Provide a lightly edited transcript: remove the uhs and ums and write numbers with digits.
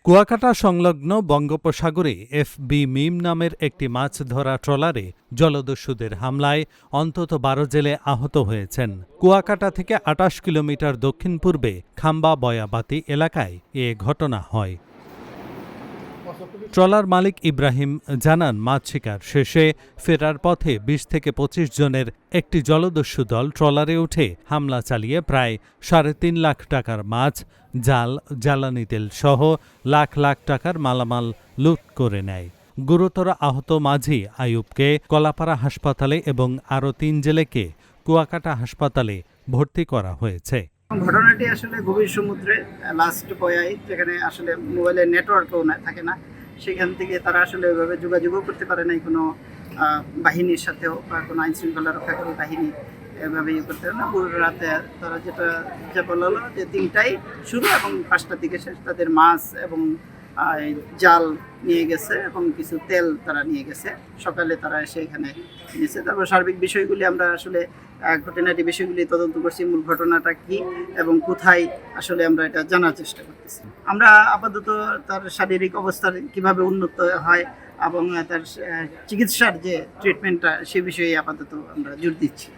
কুয়াকাটা সংলগ্ন বঙ্গোপসাগরে এফবি মিম নামের একটি মাছ ধরা ট্রলারে জলদস্যুদের হামলায় অন্তত ১২ জেলে আহত হয়েছেন। কুয়াকাটা থেকে ২৮ কিলোমিটার দক্ষিণ পূর্বে খাম্বা বয়াবাতি এলাকায় এ ঘটনা হয়। ট্রলার মালিক ইব্রাহিম জানান, মাছ শিকার শেষে ফেরার পথে ২০ থেকে ২৫ জনের একটি জলদস্যু দল ট্রলারে উঠে হামলা চালিয়ে প্রায় ৩.৫ লাখ টাকার মাছ, জাল, জ্বালানি তেল সহ লাখ লাখ টাকার মালামাল লুট করে নেয়। গুরুতর আহত মাঝি আইয়ুবকে কলাপাড়া হাসপাতালে এবং আরও ৩ জেলেকে কুয়াকাটা হাসপাতালে ভর্তি করা হয়েছে। ঘটনাটি আসলে গভীর সমুদ্রে লাস্ট পয়ায়, যেখানে আসলে মোবাইলের নেটওয়ার্কও থাকে না, সেখান থেকে তারা আসলে ওইভাবে যোগাযোগও করতে পারে নাই কোনো বাহিনীর সাথেও বা কোনো আইন শৃঙ্খলা রক্ষাকারী বাহিনী এভাবে করতে পারে না। পুরো রাতে তারা যেটা বলা হলো যে ৩টায় শুরু এবং ৫টার দিকে শেষ। তাদের মাছ এবং জাল নিয়ে গেছে এবং কিছু তেল তারা নিয়ে গেছে। সকালে তারা এসে এখানে নিয়েছে। তারপর সার্বিক বিষয়গুলি আমরা আসলে ঘটনাটি বিষয়গুলি তদন্ত করছি, মূল ঘটনাটা কি এবং কোথায় আসলে আমরা এটা জানার চেষ্টা করতেছি। আমরা আপাতত তার শারীরিক অবস্থার কিভাবে উন্নত হয় এবং তার চিকিৎসার যে ট্রিটমেন্টটা সে বিষয়ে আপাতত আমরা জোর দিচ্ছি।